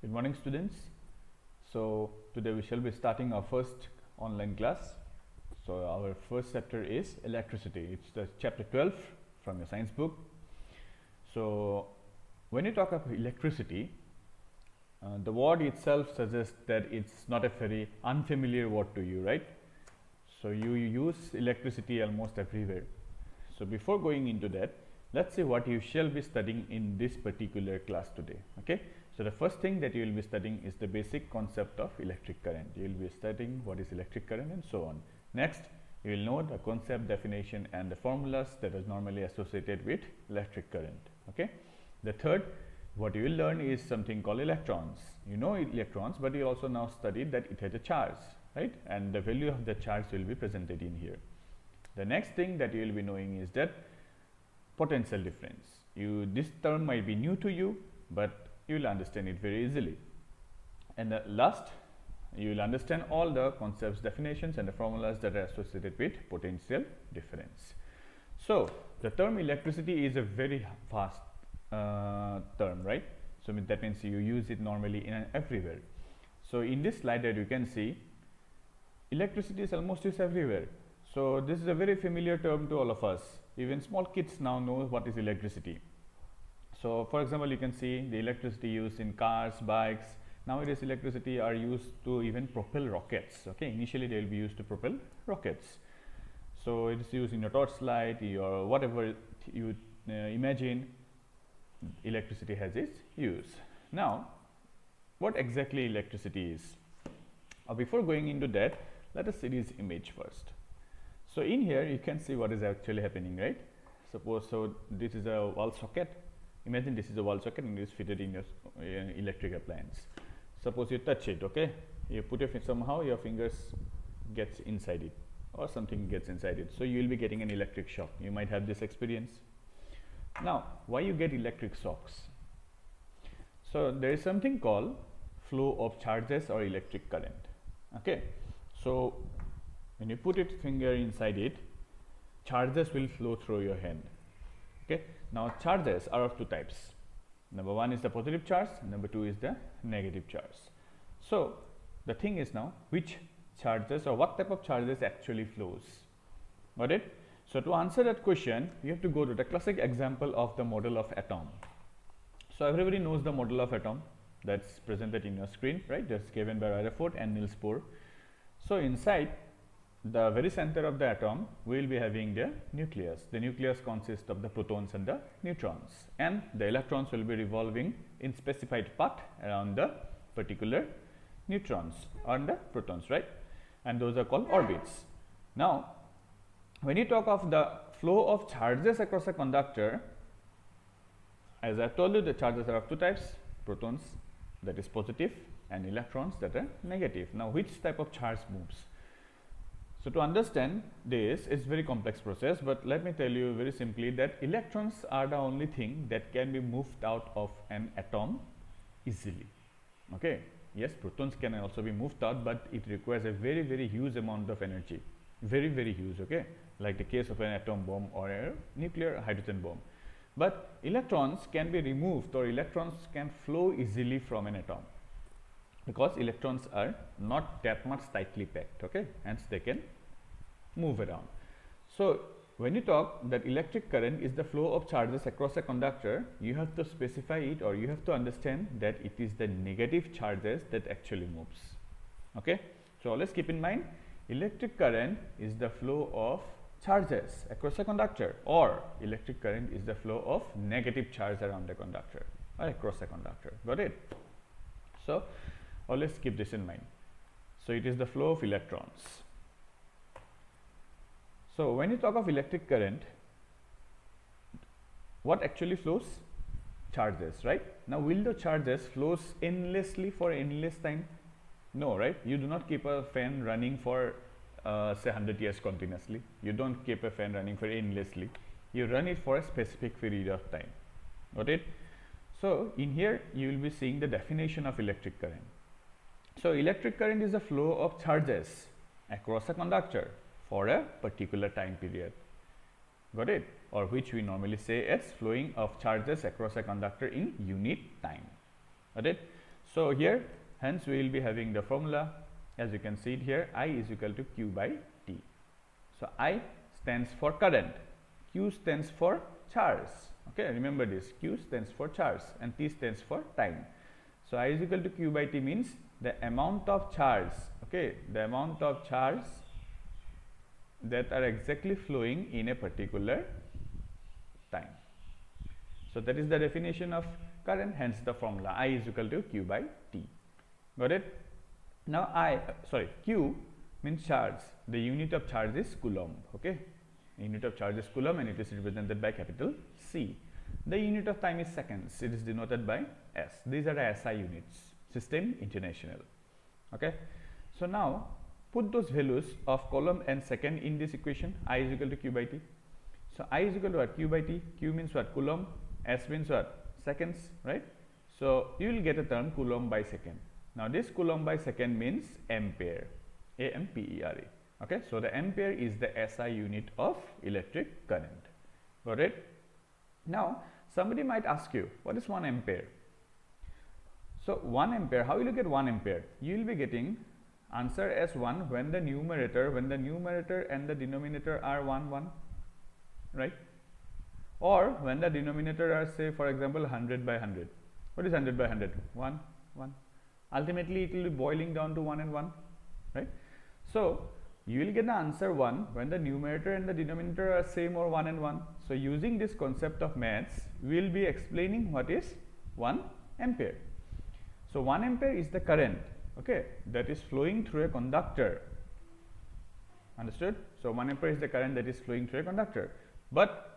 Good morning, students. So today we shall be starting our first online class. So our first chapter is electricity. It's the chapter 12 from your science book. So when you talk of electricity, the word itself suggests that it's not a very unfamiliar word to you, right? So you use electricity almost everywhere. So before going into that, let's see what you shall be studying in this particular class today. Okay, so the first thing that you will be studying is the basic concept of electric current. You will be studying what is electric current and so on. Next, you will know the concept, definition and the formulas that is normally associated with electric current. Okay, the third, what you will learn is something called electrons. You know electrons, but you also now studied that it has a charge, right? And the value of the charge will be presented in here. The next thing that you will be knowing is that potential difference. This term might be new to you, but you will understand it very easily. And the last, you will understand all the concepts, definitions and the formulas that are associated with potential difference. So the term electricity is a very vast term, right? So that means you use it normally in everywhere. So in this slide that you can see, electricity is almost used everywhere. So this is a very familiar term to all of us. Even small kids now know what is electricity. So for example, you can see the electricity used in cars, bikes. Nowadays electricity are used to even propel rockets. Okay, initially they will be used to propel rockets. So it is used in your torchlight, your whatever you imagine, electricity has its use. Now, what exactly electricity is? Before going into that, let us see this image first. So in here you can see what is actually happening, right? Suppose this is a wall socket. Imagine this is a wall socket and it is fitted in your electric appliance. Suppose you touch it, okay? You put it somehow, your fingers gets inside it or something gets inside it. So you will be getting an electric shock. You might have this experience. Now, why you get electric shocks? So there is something called flow of charges or electric current. Okay, so when you put it finger inside it, charges will flow through your hand. Okay, now charges are of two types. Number one is the positive charge, number two is the negative charge. So the thing is now, which charges or what type of charges actually flows? Got it? So to answer that question, you have to go to the classic example of the model of atom. So everybody knows the model of atom that's presented in your screen, right? That's given by Rutherford and Niels Bohr. So inside the very center of the atom, we will be having the nucleus. The nucleus consists of the protons and the neutrons, and the electrons will be revolving in specified path around the particular neutrons or the protons, right? And those are called orbits. Now, when you talk of the flow of charges across a conductor, as I told you, the charges are of two types: protons, that is positive, and electrons, that are negative. Now, which type of charge moves? So to understand this, it's very complex process, but let me tell you very simply that electrons are the only thing that can be moved out of an atom easily. Okay, yes, protons can also be moved out, but it requires a very huge amount of energy, very huge. Okay, like the case of an atom bomb or a nuclear hydrogen bomb. But electrons can be removed, or electrons can flow easily from an atom, because electrons are not that much tightly packed, okay, hence they can move around. So when you talk that electric current is the flow of charges across a conductor, you have to specify it, or you have to understand that it is the negative charges that actually moves. Okay, so always keep in mind, electric current is the flow of charges across a conductor, or electric current is the flow of negative charge around the conductor or across a conductor. Got it? So always keep this in mind. So it is the flow of electrons. So when you talk of electric current, what actually flows? Charges, right? Now, will the charges flows endlessly for endless time? No, right? You do not keep a fan running for say 100 years continuously. You don't keep a fan running for endlessly. You run it for a specific period of time. Got it? So in here you will be seeing the definition of electric current. So electric current is the flow of charges across a conductor for a particular time period. Got it? Or which we normally say as flowing of charges across a conductor in unit time. Got it? So here, hence we will be having the formula, as you can see it here, I is equal to Q by T. So I stands for current, Q stands for charge. Okay, remember this, Q stands for charge and T stands for time. So I is equal to Q by T means the amount of charge, okay, the amount of charge that are exactly flowing in a particular time. So that is the definition of current, hence the formula I is equal to Q by T. Got it? Now Q means charge. The unit of charge is coulomb. Okay, unit of charge is coulomb and it is represented by capital C. The unit of time is seconds. It is denoted by S. These are the SI units, System International. Okay, so now put those values of coulomb and second in this equation. I is equal to Q by T. So I is equal to what? Q by T. Q means what? Coulomb. S means what? Seconds, right? So you will get a term coulomb by second. Now this coulomb by second means ampere, A-M-P-E-R-E. Okay, so the ampere is the SI unit of electric current. Got it? Now somebody might ask you, what is 1 ampere? So 1 ampere, how will you get 1 ampere? You will be getting answer as 1 when the numerator and the denominator are 1, 1, right? Or when the denominator are, say for example, 100 by 100. What is 100 by 100? 1, 1. Ultimately it will be boiling down to 1 and 1, right? So you will get the answer 1 when the numerator and the denominator are same or 1 and 1. So using this concept of maths, we will be explaining what is 1 ampere. So 1 ampere is the current, okay, that is flowing through a conductor. Understood? So 1 ampere is the current that is flowing through a conductor. But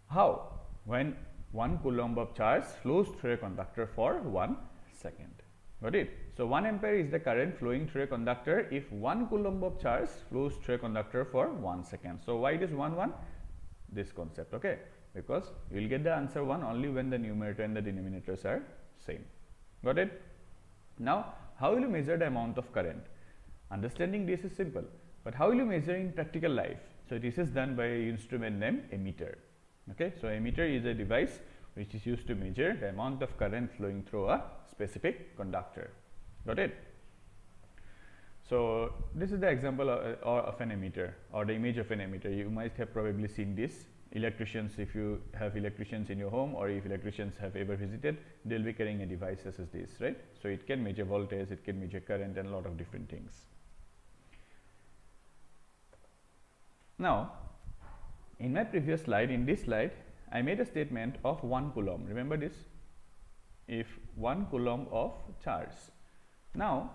how? When 1 coulomb of charge flows through a conductor for 1 second. Got it? So 1 ampere is the current flowing through a conductor if 1 coulomb of charge flows through a conductor for 1 second. So why it is 1, 1? This concept, okay? Because you will get the answer 1 only when the numerator and the denominators are same. Got it? Now how will you measure the amount of current? Understanding this is simple, but how will you measure in practical life? So this is done by an instrument named ammeter. Okay, so ammeter is a device which is used to measure the amount of current flowing through a specific conductor. Got it? So this is the example of an ammeter or the image of an ammeter. You might have probably seen this. Electricians, if you have electricians in your home or if electricians have ever visited, they will be carrying a device such as this, right? So it can measure voltage, it can measure current and a lot of different things. Now in my previous slide, in this slide, I made a statement of 1 coulomb. Remember this? If 1 coulomb of charge. Now,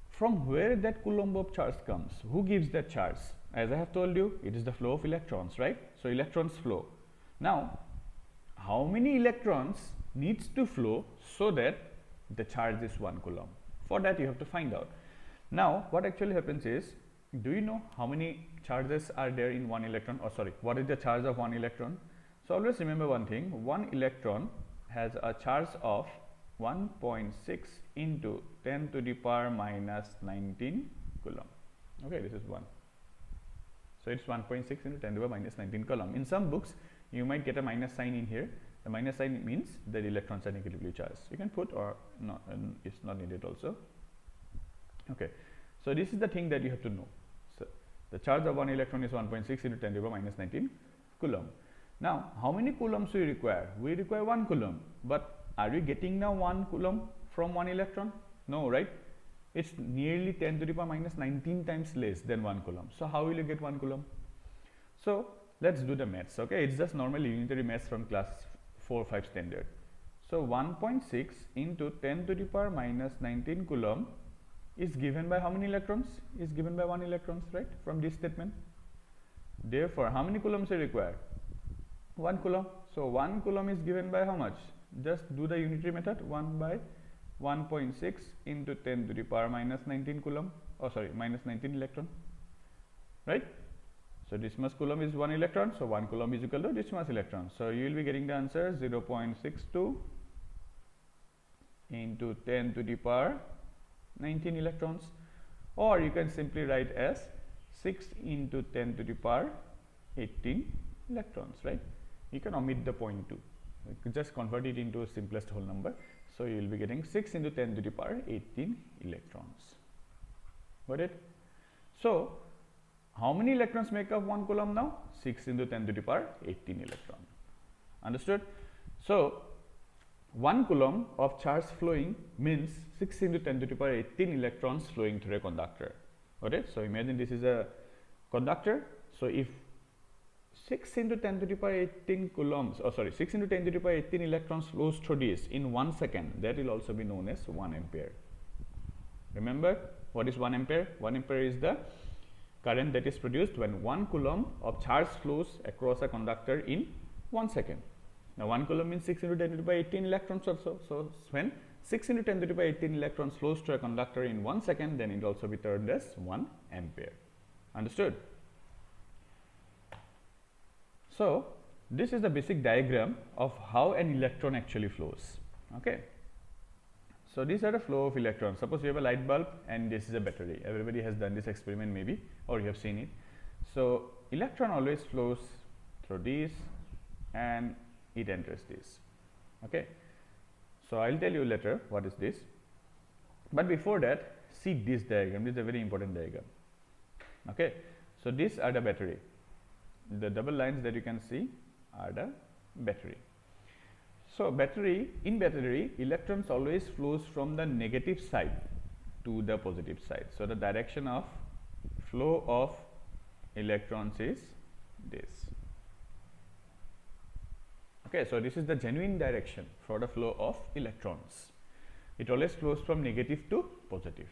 from where that coulomb of charge comes? Who gives that charge? As I have told you, it is the flow of electrons, right? So electrons flow. Now, how many electrons needs to flow so that the charge is 1 coulomb? For that you have to find out. Now, what actually happens is, do you know how many charges are there in 1 electron? Or sorry, what is the charge of 1 electron? So always remember one thing, 1 electron has a charge of 1.6 into 10 to the power minus 19 coulomb. Okay, this is 1. So it's 1.6 into 10 to the power minus 19 coulomb. In some books, you might get a minus sign in here. The minus sign means that electrons are negatively charged. You can put or not, and it's not needed also. Okay, so this is the thing that you have to know. So the charge of 1 electron is 1.6 into 10 to the power minus 19 coulomb. Now, how many coulombs we require? We require 1 coulomb. But are we getting now 1 coulomb from 1 electron? No, right? It's nearly 10 to the power minus 19 times less than 1 coulomb. So how will you get 1 coulomb? So let's do the maths. Okay, it's just normal unitary maths from class 4-5 standard. So 1.6 into 10 to the power minus 19 coulomb is given by how many electrons? Is given by 1 electrons, right? From this statement. Therefore, how many coulombs we require? 1 coulomb. So 1 coulomb is given by how much? Just do the unitary method. 1 by 1.6 into 10 to the power minus 19 coulomb. Oh sorry, minus 19 electron, right? So this much coulomb is 1 electron. So 1 coulomb is equal to this much electron. So you will be getting the answer 0.62 into 10 to the power 19 electrons, or you can simply write as 6 into 10 to the power 18 electrons, right? You can omit the 0.2. just convert it into simplest whole number. So you will be getting 6 into 10 to the power 18 electrons. Got it? So how many electrons make up 1 coulomb now? 6 into 10 to the power 18 electron. Understood? So 1 coulomb of charge flowing means 6 into 10 to the power 18 electrons flowing through a conductor. Got it? So imagine this is a conductor. So if 6 into 10 to the power 18 coulombs, 6 into 10 to the power 18 electrons flows through this in 1 second, that will also be known as 1 ampere. Remember what is 1 ampere? 1 ampere is the current that is produced when 1 coulomb of charge flows across a conductor in 1 second. Now 1 coulomb means 6 into 10 to the power 18 electrons also. So when 6 into 10 to the power 18 electrons flows through a conductor in 1 second, then it will also be termed as 1 ampere. Understood? So this is the basic diagram of how an electron actually flows. Okay. So these are the flow of electrons. Suppose you have a light bulb and this is a battery. Everybody has done this experiment maybe, or you have seen it. So electron always flows through this and it enters this. Okay. So I'll tell you later what is this. But before that, see this diagram. This is a very important diagram. Okay. So these are the battery. The double lines that you can see are the battery. So in battery, electrons always flows from the negative side to the positive side. So the direction of flow of electrons is this. Okay, so this is the genuine direction for the flow of electrons. It always flows from negative to positive.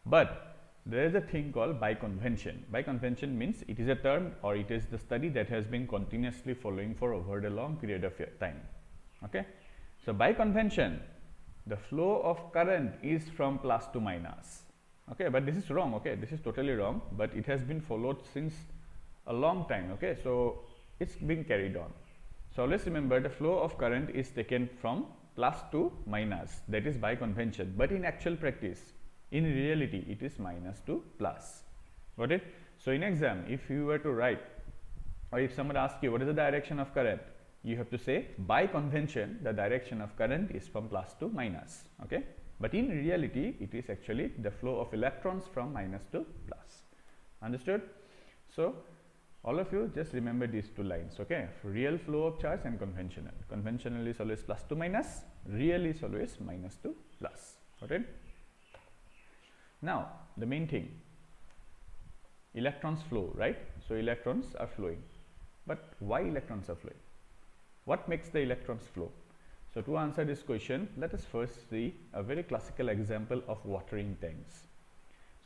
But there is a thing called biconvention. Biconvention means it is a term, or it is the study that has been continuously following for over a long period of time. Okay. So biconvention, the flow of current is from plus to minus. Okay, but this is wrong. Okay, this is totally wrong, but it has been followed since a long time. Okay, so it's been carried on. So let's remember the flow of current is taken from plus to minus, that is biconvention, but in actual practice, in reality, it is minus to plus. Got it? So in exam, if you were to write, or if someone asks you what is the direction of current, you have to say by convention the direction of current is from plus to minus. Okay, but in reality it is actually the flow of electrons from minus to plus. Understood? So all of you just remember these two lines. Okay, real flow of charge and conventional. Conventional is always plus to minus, real is always minus to plus. Got it? Now the main thing, electrons flow, right? So electrons are flowing, but why electrons are flowing? What makes the electrons flow? So to answer this question, let us first see a very classical example of watering tanks.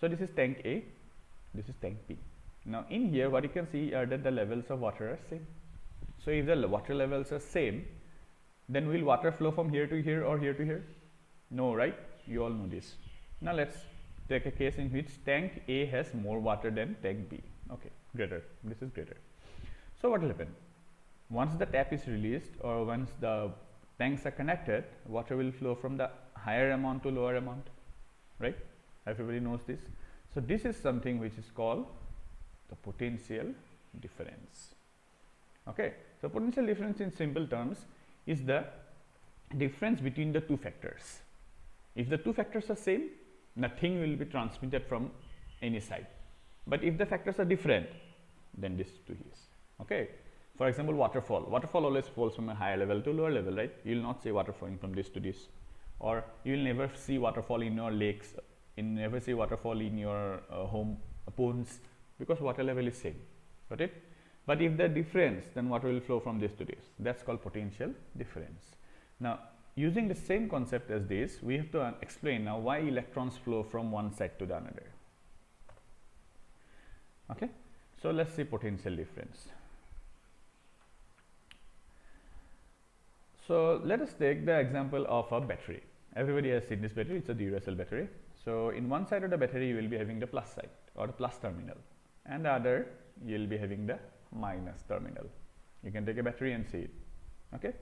So this is tank A, this is tank B. Now in here what you can see are that the levels of water are same. So if the water levels are same, then will water flow from here to here or here to here? No, right? You all know this. Now let's take a case in which tank A has more water than tank B. Okay, greater. This is greater. So what will happen? Once the tap is released or once the tanks are connected, water will flow from the higher amount to lower amount, right? Everybody knows this. So this is something which is called the potential difference. Okay, so potential difference in simple terms is the difference between the two factors. If the two factors are same, nothing will be transmitted from any side. But if the factors are different, then this too is. Okay. For example, waterfall. Waterfall always falls from a higher level to lower level, right? You will not see water falling from this to this, or you will never see waterfall in your lakes. You never see waterfall in your home ponds, because water level is same. Got it? But if the difference, then water will flow from this to this. That's called potential difference. Now, using the same concept as this, we have to explain now why electrons flow from one side to the another. Okay? So let's see potential difference. So let us take the example of a battery. Everybody has seen this battery. It's a Duracell battery. So in one side of the battery, you will be having the plus side or the plus terminal, and the other you will be having the minus terminal. You can take a battery and see it. Okay.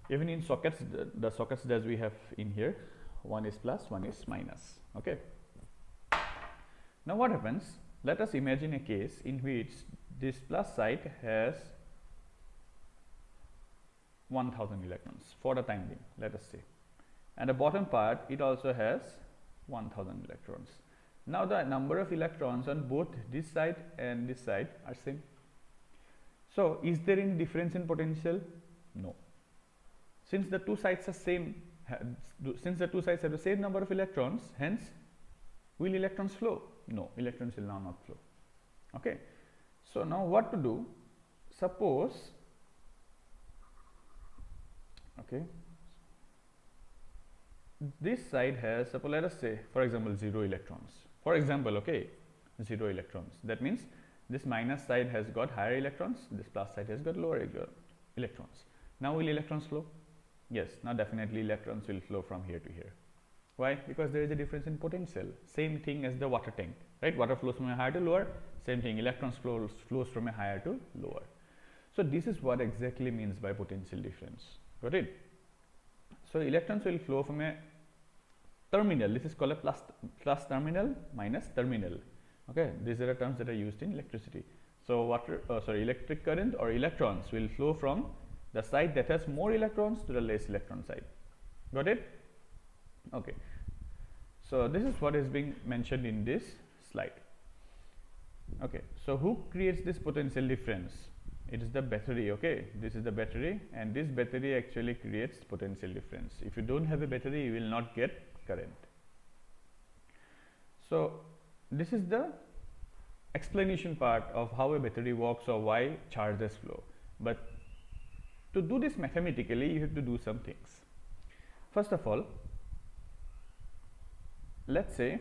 Even in sockets, the sockets that we have in here, one is plus, one is minus. Okay. Now what happens? Let us imagine a case in which this plus side has 1000 electrons for the time being, let us say, and the bottom part it also has 1000 electrons. Now the number of electrons on both this side and this side are same. So is there any difference in potential? No. Since the two sides are same, since the two sides have the same number of electrons, hence will electrons flow? No, electrons will now not flow. Okay. So now what to do? Suppose, okay, this side has, suppose let us say for example 0 electrons. For example, okay, 0 electrons. That means this minus side has got higher electrons, this plus side has got lower electrons. Now will electrons flow? Yes, now definitely electrons will flow from here to here. Why? Because there is a difference in potential. Same thing as the water tank, right? Water flows from a higher to lower. Same thing, electrons flows from a higher to lower. So this is what exactly means by potential difference. Got it? So electrons will flow from a terminal. This is called a plus terminal, minus terminal. Okay, these are the terms that are used in electricity. So electric current or electrons will flow from the side that has more electrons to the less electron side. Got it? Okay. So this is what is being mentioned in this slide. Okay. So who creates this potential difference? It is the battery. Okay, this is the battery, and this battery actually creates potential difference. If you don't have a battery, you will not get current. So this is the explanation part of how a battery works or why charges flow. But to do this mathematically, you have to do some things. First of all, let's say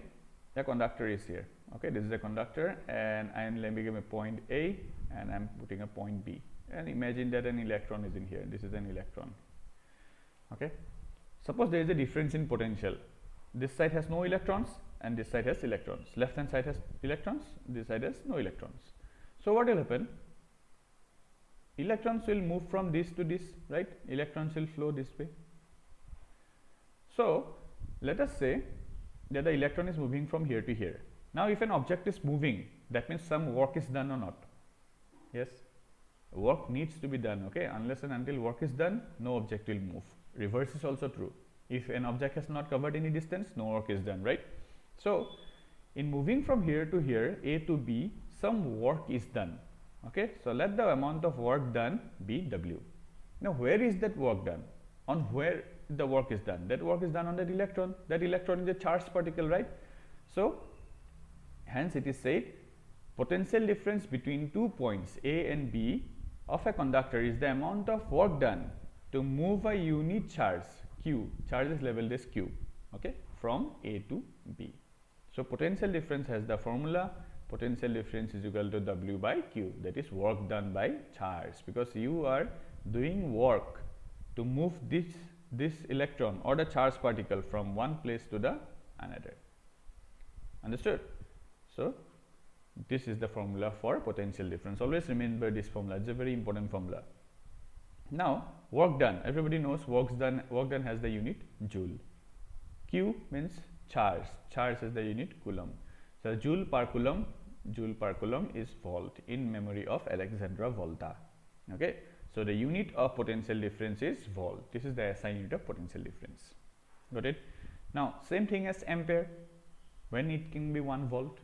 a conductor is here. Okay, this is a conductor, and I am making a point A and I am putting a point B, and imagine that an electron is in here. This is an electron. Okay, suppose there is a difference in potential. This side has no electrons and this side has electrons. Left hand side has electrons, this side has no electrons. So what will happen? Electrons will move from this to this, right? Electrons will flow this way. So let us say that the electron is moving from here to here. Now if an object is moving, that means some work is done or not? Yes, work needs to be done. Okay, unless and until work is done, no object will move. Reverse is also true. If an object has not covered any distance, no work is done, right? So in moving from here to here, A to B, some work is done. Okay, so let the amount of work done be W. Now where is that work done? On where the work is done? That work is done on that electron. That electron is a charged particle, right? So hence it is said potential difference between 2 points A and B of a conductor is the amount of work done to move a unit charge Q, charge is labeled as Q, okay, from A to B. So potential difference has the formula potential difference is equal to W by Q, that is work done by charge, because you are doing work to move this electron or the charged particle from one place to the another. Understood? So this is the formula for potential difference. Always remember this formula, it's a very important formula. Now work done, everybody knows work done has the unit joule. Q means charge, charge is the unit coulomb. So joule per coulomb is volt, in memory of Alexandra Volta. Okay, so the unit of potential difference is volt. This is the SI unit of potential difference. Got it? Now same thing as ampere, when it can be 1 volt.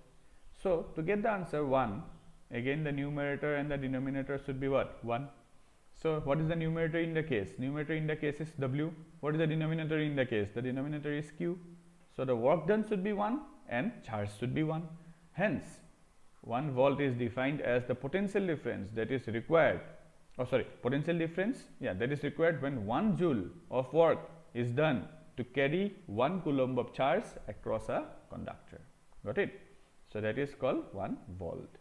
So to get the answer 1, again the numerator and the denominator should be what? 1. So what is the numerator in the case? Numerator in the case is W. What is the denominator in the case? The denominator is Q. So the work done should be 1 and charge should be 1. Hence 1 volt is defined as the potential difference that is required, potential difference, that is required when 1 joule of work is done to carry 1 coulomb of charge across a conductor. Got it? So that is called 1 volt.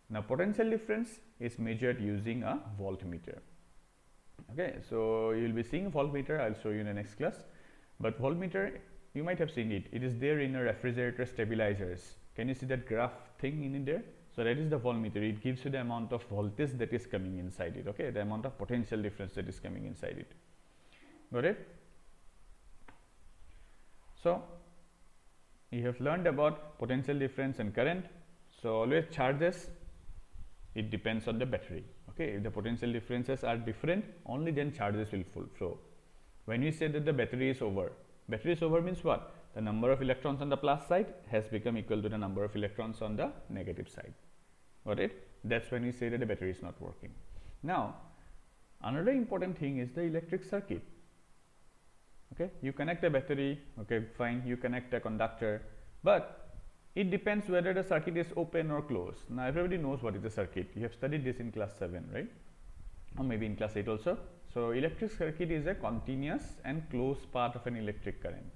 Now potential difference is measured using a voltmeter. Okay, so you will be seeing voltmeter, I will show you in the next class. But voltmeter, you might have seen it, it is there in a refrigerator stabilizers. Can you see that graph thing in there? So that is the voltmeter, it gives you the amount of voltage that is coming inside it, okay, the amount of potential difference that is coming inside it. Got it? So you have learned about potential difference and current. So always charges, It depends on the battery. Okay, if the potential differences are different, only then charges will flow. When we say that the battery is over means what? The number of electrons on the plus side has become equal to the number of electrons on the negative side. Got it? That's when we say that the battery is not working. Now, another important thing is the electric circuit. Okay, you connect a battery, okay, fine, you connect a conductor, but it depends whether the circuit is open or closed. Now, everybody knows what is a circuit. You have studied this in class 7, right? Or maybe in class 8 also. So, electric circuit is a continuous and closed part of an electric current.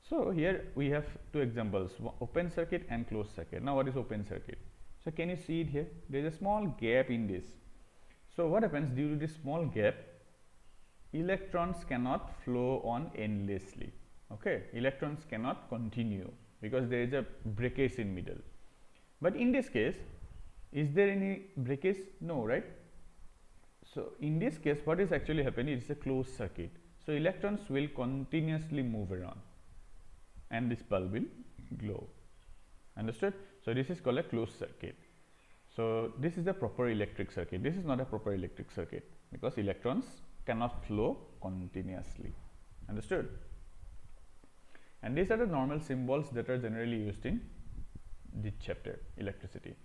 So, here we have two examples, open circuit and closed circuit. Now, what is open circuit? So, can you see it here? There is a small gap in this. So, what happens due to this small gap? Electrons cannot flow on endlessly. Okay, electrons cannot continue because there is a breakage in middle. But in this case, is there any breakage? No, right? So, in this case, what is actually happening? It is a closed circuit. So, electrons will continuously move around and this bulb will glow. Understood? So, this is called a closed circuit. So, this is a proper electric circuit. This is not a proper electric circuit because electrons cannot flow continuously. Understood? And these are the normal symbols that are generally used in this chapter, electricity.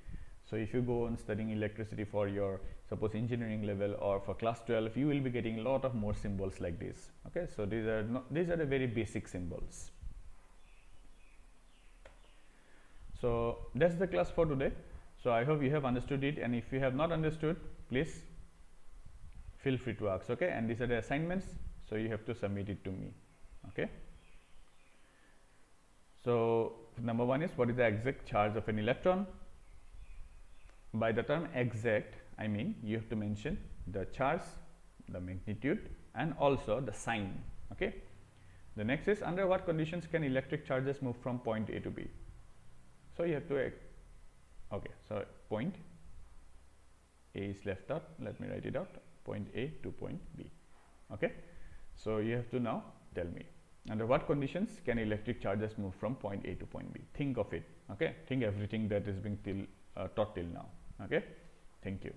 So, if you go on studying electricity for your suppose engineering level or for class 12, you will be getting a lot of more symbols like this. Okay, so these are the very basic symbols. So, that's the class for today. So, I hope you have understood it, and if you have not understood, please feel free to ask. Okay, and these are the assignments, so you have to submit it to me. Okay. So, number 1 is what is the exact charge of an electron. By the term exact, I mean you have to mention the charge, the magnitude, and also the sign. Okay. The next is under what conditions can electric charges move from point A to B. So, you have to okay, so point A is left out. Let me write it out, point A to point B. Okay. So, you have to now tell me under what conditions can electric charges move from point A to point B. Think of it. Okay. Think everything that is being taught till now. Okay. Thank you.